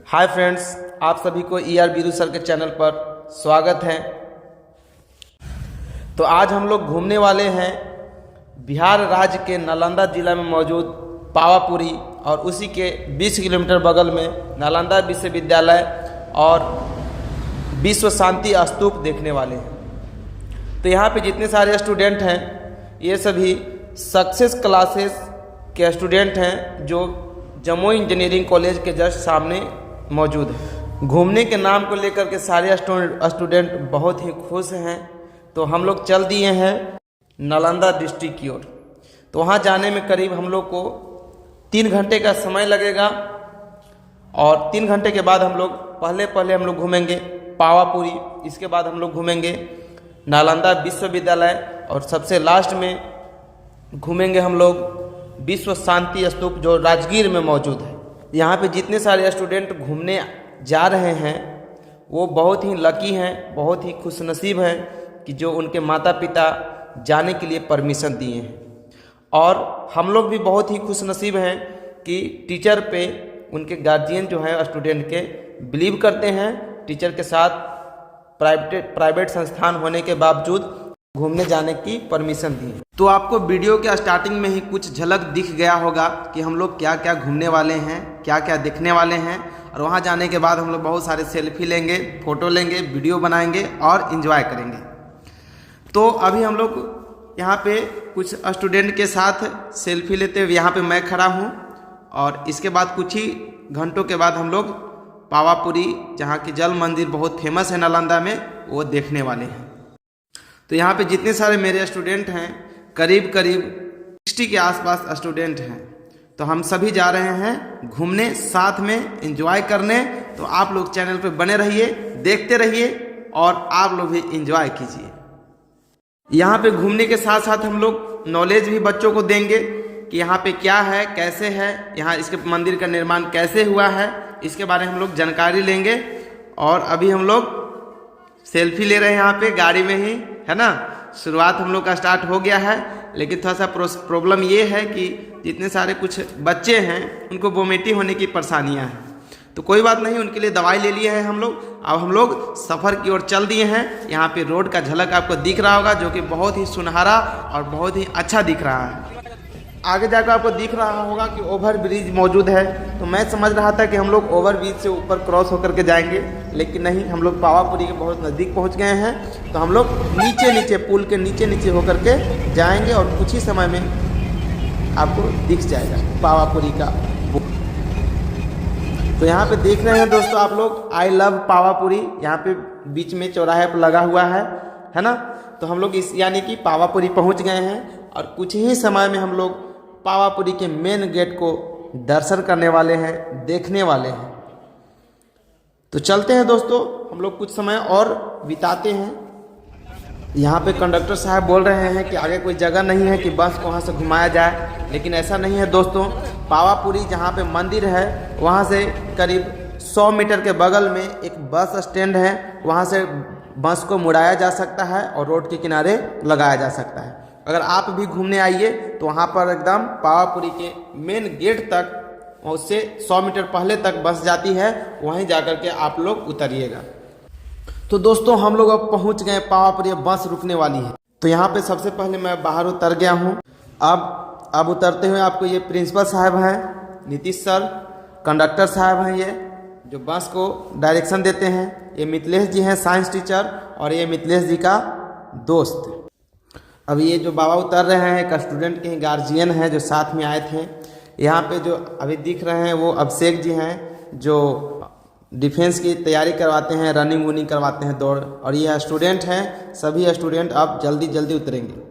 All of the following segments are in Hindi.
हाय फ्रेंड्स, आप सभी को ER बीरू सर के चैनल पर स्वागत है। तो आज हम लोग घूमने वाले हैं बिहार राज्य के नालंदा जिला में मौजूद पावापुरी और उसी के 20 किलोमीटर बगल में नालंदा विश्वविद्यालय और विश्व शांति स्तूप देखने वाले हैं। तो यहाँ पे जितने सारे स्टूडेंट हैं ये सभी सक्सेस क्लासेस के स्टूडेंट हैं जो जम्मू इंजीनियरिंग कॉलेज के जस्ट सामने मौजूद है। घूमने के नाम को लेकर के सारे स्टूडेंट बहुत ही खुश हैं। तो हम लोग चल दिए हैं नालंदा डिस्ट्रिक्ट की ओर। तो वहाँ जाने में करीब हम लोग को 3 घंटे का समय लगेगा और 3 घंटे के बाद हम लोग पहले हम लोग घूमेंगे पावापुरी, इसके बाद हम लोग घूमेंगे नालंदा विश्वविद्यालय और सबसे लास्ट में घूमेंगे हम लोग विश्व शांति स्तूप जो राजगीर में मौजूद है। यहाँ पे जितने सारे स्टूडेंट घूमने जा रहे हैं वो बहुत ही लकी हैं, बहुत ही खुशनसीब हैं कि जो उनके माता पिता जाने के लिए परमिशन दिए हैं। और हम लोग भी बहुत ही खुशनसीब हैं कि टीचर पे उनके गार्जियन जो है स्टूडेंट के बिलीव करते हैं। टीचर के साथ प्राइवेट संस्थान होने के बावजूद घूमने जाने की परमिशन दी। तो आपको वीडियो के स्टार्टिंग में ही कुछ झलक दिख गया होगा कि हम लोग क्या क्या घूमने वाले हैं, क्या क्या देखने वाले हैं। और वहाँ जाने के बाद हम लोग बहुत सारे सेल्फी लेंगे, फ़ोटो लेंगे, वीडियो बनाएंगे और इन्जॉय करेंगे। तो अभी हम लोग यहाँ पे कुछ स्टूडेंट के साथ सेल्फी लेते हुए यहाँ पे मैं खड़ा हूँ और इसके बाद कुछ ही घंटों के बाद हम लोग पावापुरी, जहाँ की जल मंदिर बहुत फेमस है नालंदा में, वो देखने वाले हैं। तो यहाँ पे जितने सारे मेरे स्टूडेंट हैं करीब 60 के आसपास स्टूडेंट हैं। तो हम सभी जा रहे हैं घूमने, साथ में एंजॉय करने। तो आप लोग चैनल पे बने रहिए, देखते रहिए और आप लोग भी एंजॉय कीजिए। यहाँ पे घूमने के साथ साथ हम लोग नॉलेज भी बच्चों को देंगे कि यहाँ पे क्या है, कैसे है, यहाँ इसके मंदिर का निर्माण कैसे हुआ है, इसके बारे में हम लोग जानकारी लेंगे। और अभी हम लोग सेल्फी ले रहे हैं यहाँ पे गाड़ी में ही, है ना। शुरुआत हम लोग का स्टार्ट हो गया है, लेकिन थोड़ा सा प्रॉब्लम ये है कि जितने सारे कुछ बच्चे हैं उनको वोमिटिंग होने की परेशानियाँ हैं। तो कोई बात नहीं, उनके लिए दवाई ले लिए हैं हम लोग। अब हम लोग सफ़र की ओर चल दिए हैं। यहाँ पे रोड का झलक आपको दिख रहा होगा जो कि बहुत ही सुनहरा और बहुत ही अच्छा दिख रहा है। आगे जाकर आपको दिख रहा होगा कि ओवर ब्रिज मौजूद है। तो मैं समझ रहा था कि हम लोग ओवर ब्रिज से ऊपर क्रॉस होकर के जाएंगे, लेकिन नहीं, हम लोग पावापुरी के बहुत नज़दीक पहुंच गए हैं। तो हम लोग नीचे पुल के नीचे होकर के जाएंगे और कुछ ही समय में आपको दिख जाएगा पावापुरी का। तो यहाँ पे देख रहे हैं दोस्तों आप लोग, आई लव पावापुरी यहाँ पे बीच में चौराहे पर लगा हुआ है ना। तो हम लोग इस यानी कि पावापुरी पहुँच गए हैं और कुछ ही समय में हम लोग पावापुरी के मेन गेट को दर्शन करने वाले हैं, देखने वाले हैं। तो चलते हैं दोस्तों, हम लोग कुछ समय और बिताते हैं। यहाँ पे कंडक्टर साहब बोल रहे हैं कि आगे कोई जगह नहीं है कि बस को वहाँ से घुमाया जाए, लेकिन ऐसा नहीं है दोस्तों। पावापुरी जहाँ पे मंदिर है वहाँ से करीब 100 मीटर के बगल में एक बस स्टैंड है, वहाँ से बस को मुड़ाया जा सकता है और रोड के किनारे लगाया जा सकता है। अगर आप भी घूमने आइए तो वहाँ पर एकदम पावापुरी के मेन गेट तक, उससे 100 मीटर पहले तक बस जाती है, वहीं जाकर के आप लोग उतरिएगा। तो दोस्तों हम लोग अब पहुँच गए पावापुरी, बस रुकने वाली है। तो यहाँ पे सबसे पहले मैं बाहर उतर गया हूँ। अब उतरते हुए आपको ये प्रिंसिपल साहब हैं, नीतीश सर, कंडक्टर साहब हैं, ये जो बस को डायरेक्शन देते हैं। ये मिथिलेश जी हैं साइंस टीचर और ये मिथिलेश जी का दोस्त। अब ये जो बाबा उतर रहे हैं एक स्टूडेंट के ही गार्जियन हैं जो साथ में आए थे। यहाँ पे जो अभी दिख रहे हैं वो अभिषेक जी हैं जो डिफेंस की तैयारी करवाते हैं, रनिंग वनिंग करवाते हैं, दौड़। और ये स्टूडेंट हैं, सभी स्टूडेंट अब जल्दी उतरेंगे।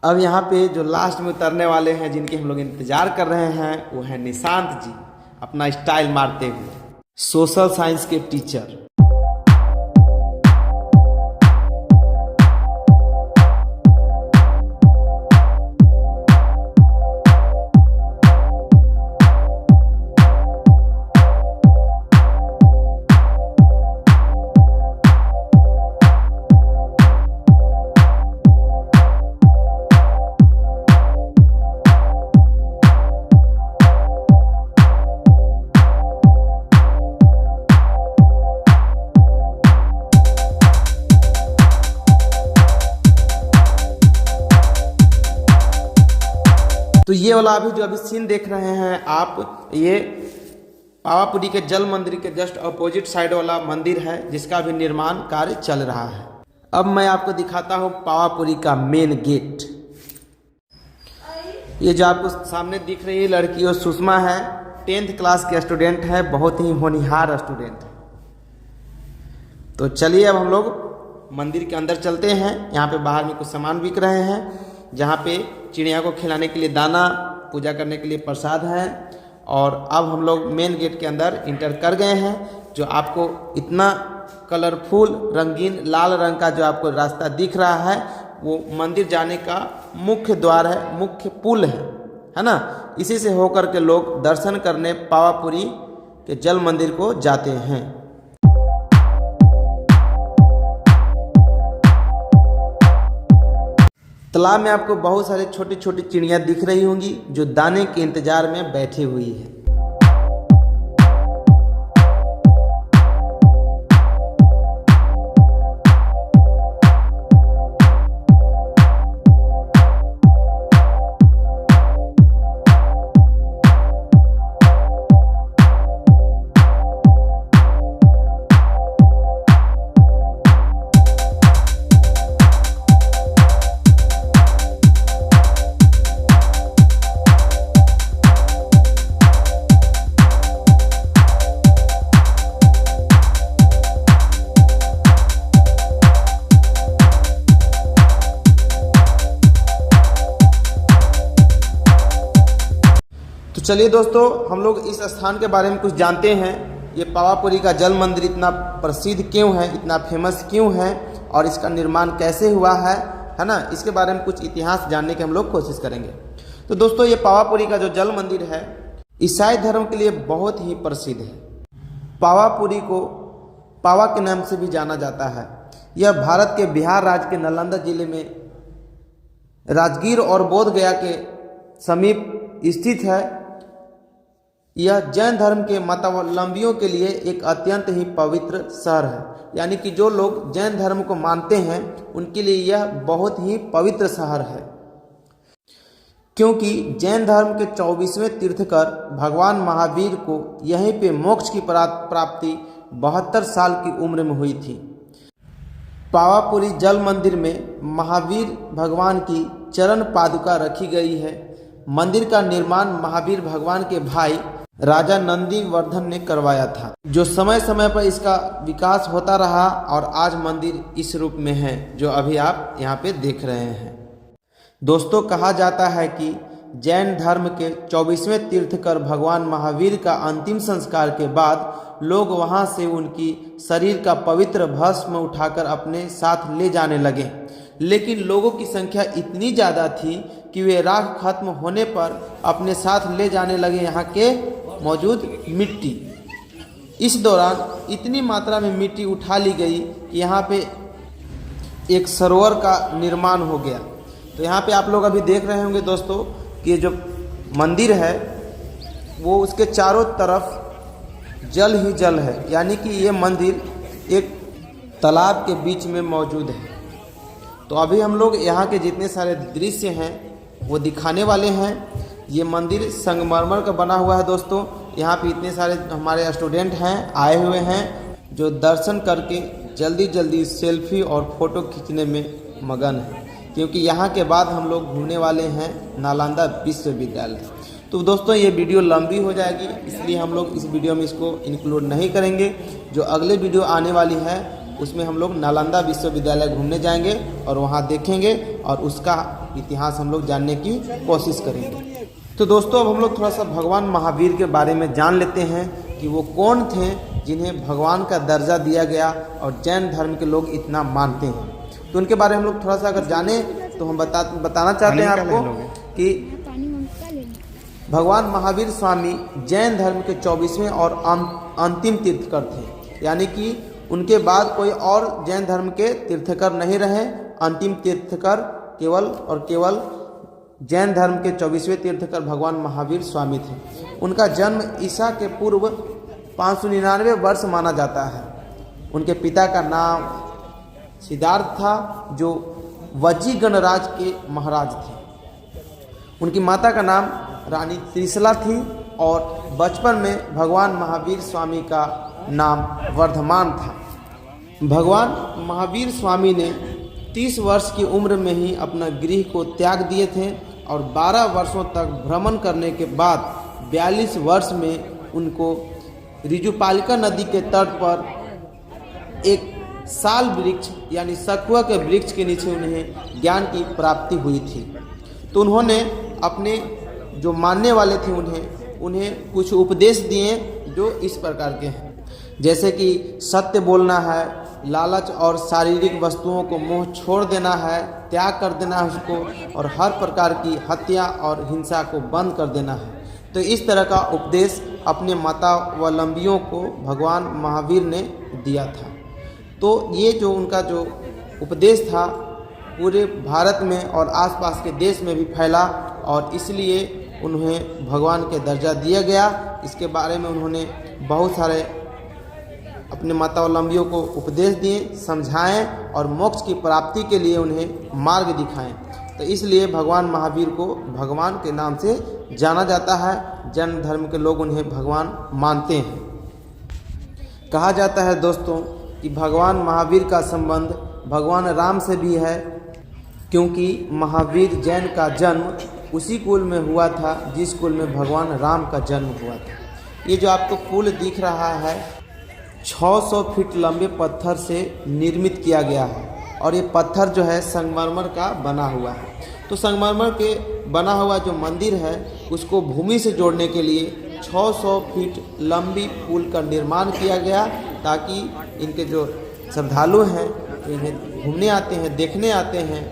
अब यहाँ पे जो लास्ट में उतरने वाले हैं, जिनके हम लोग इंतजार कर रहे हैं, वो है निशांत जी, अपना स्टाइल मारते हुए, सोशल साइंस के टीचर। तो ये वाला अभी सीन देख रहे हैं आप, ये पावापुरी के जल मंदिर के जस्ट अपोजिट साइड वाला मंदिर है, जिसका भी निर्माण कार्य चल रहा है। अब मैं आपको दिखाता हूँ पावापुरी का मेन गेट। ये जो आपको सामने दिख रही है लड़की, वो सुषमा है, 10th क्लास के स्टूडेंट है, बहुत ही होनहार स्टूडेंट है। तो चलिए अब हम लोग मंदिर के अंदर चलते हैं। यहाँ पे बाहर में कुछ सामान बिक रहे हैं, जहाँ पे चिड़िया को खिलाने के लिए दाना, पूजा करने के लिए प्रसाद है। और अब हम लोग मेन गेट के अंदर इंटर कर गए हैं। जो आपको इतना कलरफुल रंगीन लाल रंग का जो आपको रास्ता दिख रहा है, वो मंदिर जाने का मुख्य द्वार है, मुख्य पुल है ना। इसी से होकर के लोग दर्शन करने पावापुरी के जल मंदिर को जाते हैं। तालाब में आपको बहुत सारे छोटी छोटी चिड़िया दिख रही होंगी, जो दाने के इंतजार में बैठी हुई है। तो चलिए दोस्तों, हम लोग इस स्थान के बारे में कुछ जानते हैं। ये पावापुरी का जल मंदिर इतना प्रसिद्ध क्यों है, इतना फेमस क्यों है, और इसका निर्माण कैसे हुआ है ना। इसके बारे में कुछ इतिहास जानने की हम लोग कोशिश करेंगे। तो दोस्तों, ये पावापुरी का जो जल मंदिर है, ईसाई धर्म के लिए बहुत ही प्रसिद्ध है। पावापुरी को पावा के नाम से भी जाना जाता है। यह भारत के बिहार राज्य के नालंदा जिले में राजगीर और बोध गया के समीप स्थित है। यह जैन धर्म के मतावलंबियों के लिए एक अत्यंत ही पवित्र शहर है। यानी कि जो लोग जैन धर्म को मानते हैं, उनके लिए यह बहुत ही पवित्र शहर है, क्योंकि जैन धर्म के 24वें तीर्थकर भगवान महावीर को यहीं पे मोक्ष की प्राप्ति 72 साल की उम्र में हुई थी। पावापुरी जल मंदिर में महावीर भगवान की चरण पादुका रखी गई है। मंदिर का निर्माण महावीर भगवान के भाई राजा नंदीवर्धन ने करवाया था, जो समय समय पर इसका विकास होता रहा और आज मंदिर इस रूप में है जो अभी आप यहाँ पे देख रहे हैं। दोस्तों, कहा जाता है कि जैन धर्म के 24वें तीर्थकर भगवान महावीर का अंतिम संस्कार के बाद लोग वहां से उनकी शरीर का पवित्र भस्म उठाकर अपने साथ ले जाने लगे। लेकिन लोगों की संख्या इतनी ज़्यादा थी कि वे राख खत्म होने पर अपने साथ ले जाने लगे यहाँ के मौजूद मिट्टी। इस दौरान इतनी मात्रा में मिट्टी उठा ली गई कि यहाँ पे एक सरोवर का निर्माण हो गया। तो यहाँ पे आप लोग अभी देख रहे होंगे दोस्तों कि जो मंदिर है वो उसके चारों तरफ जल ही जल है, यानी कि ये मंदिर एक तालाब के बीच में मौजूद है। तो अभी हम लोग यहाँ के जितने सारे दृश्य हैं वो दिखाने वाले हैं। ये मंदिर संगमरमर का बना हुआ है दोस्तों। यहाँ पे इतने सारे हमारे स्टूडेंट हैं, आए हुए हैं, जो दर्शन करके जल्दी जल्दी सेल्फी और फ़ोटो खींचने में मगन है, क्योंकि यहाँ के बाद हम लोग घूमने वाले हैं नालंदा विश्वविद्यालय। तो दोस्तों, ये वीडियो लंबी हो जाएगी, इसलिए हम लोग इस वीडियो में इसको इंक्लूड नहीं करेंगे। जो अगले वीडियो आने वाली है उसमें हम लोग नालंदा विश्वविद्यालय घूमने जाएंगे और वहाँ देखेंगे और उसका इतिहास हम लोग जानने की कोशिश करेंगे। तो दोस्तों अब हम लोग थोड़ा सा भगवान महावीर के बारे में जान लेते हैं कि वो कौन थे जिन्हें भगवान का दर्जा दिया गया और जैन धर्म के लोग इतना मानते हैं। तो उनके बारे में हम लोग थोड़ा सा अगर जाने तो हम बताना चाहते हैं आपको कि भगवान महावीर स्वामी जैन धर्म के 24वें और अंतिम तीर्थकर थे, यानी कि उनके बाद कोई और जैन धर्म के तीर्थकर नहीं रहे। अंतिम तीर्थकर केवल और केवल जैन धर्म के 24वें तीर्थकर भगवान महावीर स्वामी थे। उनका जन्म ईसा के पूर्व 599 वर्ष माना जाता है। उनके पिता का नाम सिद्धार्थ था, जो वज्जी गणराज के महाराज थे। उनकी माता का नाम रानी त्रिशला थी और बचपन में भगवान महावीर स्वामी का नाम वर्धमान था। भगवान महावीर स्वामी ने 30 वर्ष की उम्र में ही अपना गृह को त्याग दिए थे और 12 वर्षों तक भ्रमण करने के बाद 42 वर्ष में उनको रिजुपालिका नदी के तट पर एक साल वृक्ष यानी सखुआ के वृक्ष के नीचे उन्हें ज्ञान की प्राप्ति हुई थी। तो उन्होंने अपने जो मानने वाले थे उन्हें कुछ उपदेश दिए जो इस प्रकार के हैं, जैसे कि सत्य बोलना है, लालच और शारीरिक वस्तुओं को मोह छोड़ देना है, त्याग कर देना है उसको, और हर प्रकार की हत्या और हिंसा को बंद कर देना है। तो इस तरह का उपदेश अपने मातावलंबियों को भगवान महावीर ने दिया था। तो ये जो उनका जो उपदेश था पूरे भारत में और आसपास के देश में भी फैला और इसलिए उन्हें भगवान के दर्जा दिया गया। इसके बारे में उन्होंने बहुत सारे अपने मातावलंबियों को उपदेश दिए, समझाएं और मोक्ष की प्राप्ति के लिए उन्हें मार्ग दिखाएं। तो इसलिए भगवान महावीर को भगवान के नाम से जाना जाता है। जैन धर्म के लोग उन्हें भगवान मानते हैं। कहा जाता है दोस्तों कि भगवान महावीर का संबंध भगवान राम से भी है, क्योंकि महावीर जैन का जन्म उसी कुल में हुआ था जिस कुल में भगवान राम का जन्म हुआ था। ये जो आपको पुल दिख रहा है 600 फीट लंबे पत्थर से निर्मित किया गया है और ये पत्थर जो है संगमरमर का बना हुआ है। तो संगमरमर के बना हुआ जो मंदिर है उसको भूमि से जोड़ने के लिए 600 फीट लंबी पुल का निर्माण किया गया, ताकि इनके जो श्रद्धालु हैं इन्हें घूमने आते हैं, देखने आते हैं,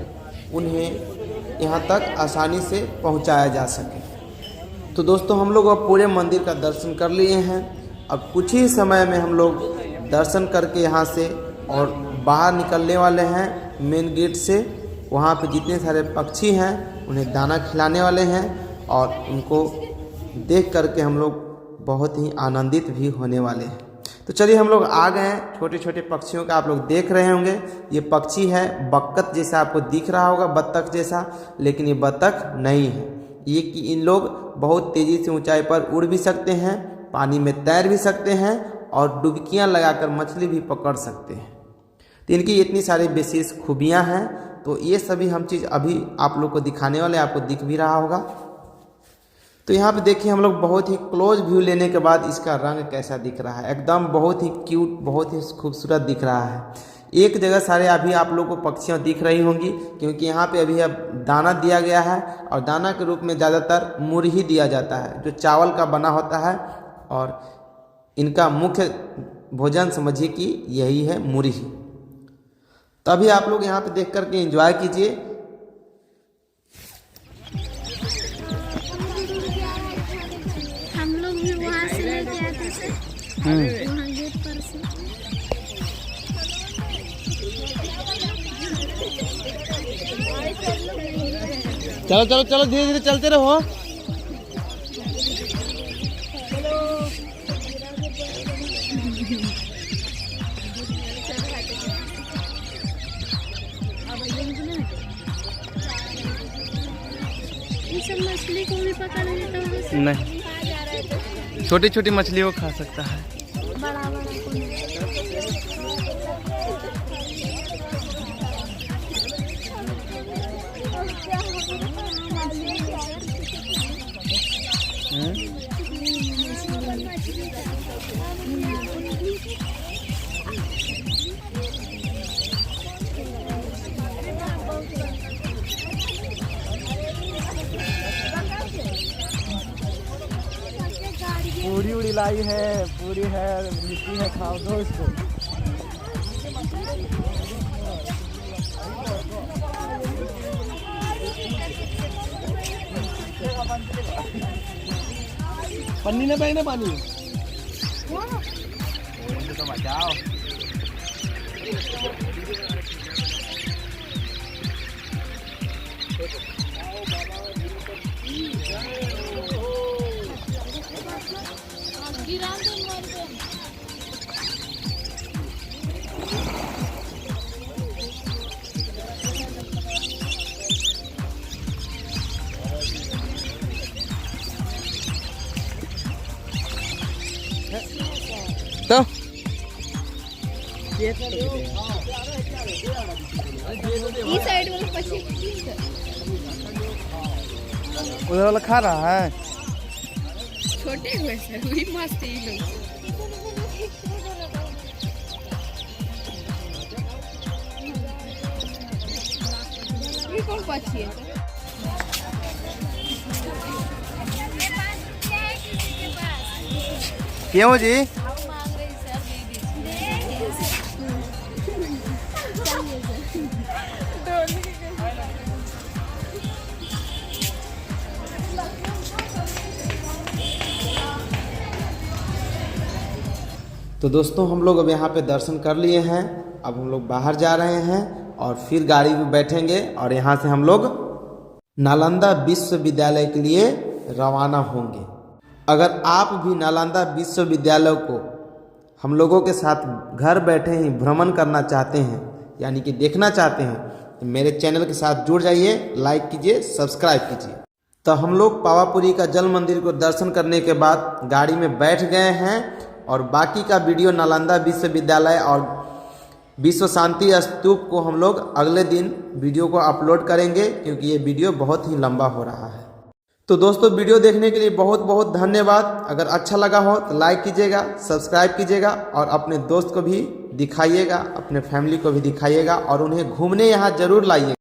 उन्हें यहाँ तक आसानी से पहुँचाया जा सके। तो दोस्तों हम लोग अब पूरे मंदिर का दर्शन कर लिए हैं। अब कुछ ही समय में हम लोग दर्शन करके यहाँ से और बाहर निकलने वाले हैं मेन गेट से। वहाँ पे जितने सारे पक्षी हैं उन्हें दाना खिलाने वाले हैं और उनको देख करके हम लोग बहुत ही आनंदित भी होने वाले हैं। तो चलिए हम लोग आ गए हैं। छोटे छोटे पक्षियों का आप लोग देख रहे होंगे। ये पक्षी है बक्कत जैसा, आपको दिख रहा होगा बत्तख जैसा, लेकिन ये बत्तख नहीं है। ये कि इन लोग बहुत तेज़ी से ऊंचाई पर उड़ भी सकते हैं, पानी में तैर भी सकते हैं और डुबकियां लगाकर मछली भी पकड़ सकते हैं। तो इनकी इतनी सारी विशेष खूबियां हैं। तो ये सभी हम चीज़ अभी आप लोग को दिखाने वाले, आपको दिख भी रहा होगा। तो यहाँ पे देखिए हम लोग बहुत ही क्लोज व्यू लेने के बाद इसका रंग कैसा दिख रहा है, एकदम बहुत ही क्यूट, बहुत ही खूबसूरत दिख रहा है। एक जगह सारे अभी आप लोग को पक्षियाँ दिख रही होंगी, क्योंकि यहाँ पे अभी अब दाना दिया गया है और दाना के रूप में ज़्यादातर मुरही दिया जाता है जो चावल का बना होता है, और इनका मुख्य भोजन समझिए कि यही है मुरही। तभी आप लोग यहाँ पे देख करके एंजॉय कीजिए। हम लोग भी वहाँ से लेके आते थे, वहाँ गेट पर से। चलो चलो चलो धीरे धीरे चलते रहो। ये सब मछली को भी पकड़ लेता हूँ। नहीं, छोटी छोटी मछली को खा सकता है। बड़ा बड़ा को नहीं। पूरी उड़ी लाई है, पूरी है, लिट्टी है, खाओ दो इसको। पन्नी ना बहने पानी तो बचाओ। तो ई साइड वाला पक्षी उधर वाला खा रहा है। छोटे हुए सर वही मस्त ही लोग। ये कौन पक्षी है सर? क्यों जी? तो दोस्तों हम लोग अब यहाँ पे दर्शन कर लिए हैं। अब हम लोग बाहर जा रहे हैं और फिर गाड़ी में बैठेंगे और यहाँ से हम लोग नालंदा विश्वविद्यालय के लिए रवाना होंगे। अगर आप भी नालंदा विश्वविद्यालय को हम लोगों के साथ घर बैठे ही भ्रमण करना चाहते हैं, यानी कि देखना चाहते हैं, तो मेरे चैनल के साथ जुड़ जाइए, लाइक कीजिए, सब्सक्राइब कीजिए। तो हम लोग पावापुरी का जल मंदिर को दर्शन करने के बाद गाड़ी में बैठ गए हैं और बाकी का वीडियो नालंदा विश्वविद्यालय और विश्व शांति स्तूप को हम लोग अगले दिन वीडियो को अपलोड करेंगे, क्योंकि ये वीडियो बहुत ही लंबा हो रहा है। तो दोस्तों वीडियो देखने के लिए बहुत बहुत धन्यवाद। अगर अच्छा लगा हो तो लाइक कीजिएगा, सब्सक्राइब कीजिएगा और अपने दोस्त को भी दिखाइएगा, अपने फैमिली को भी दिखाइएगा और उन्हें घूमने यहाँ जरूर लाइए।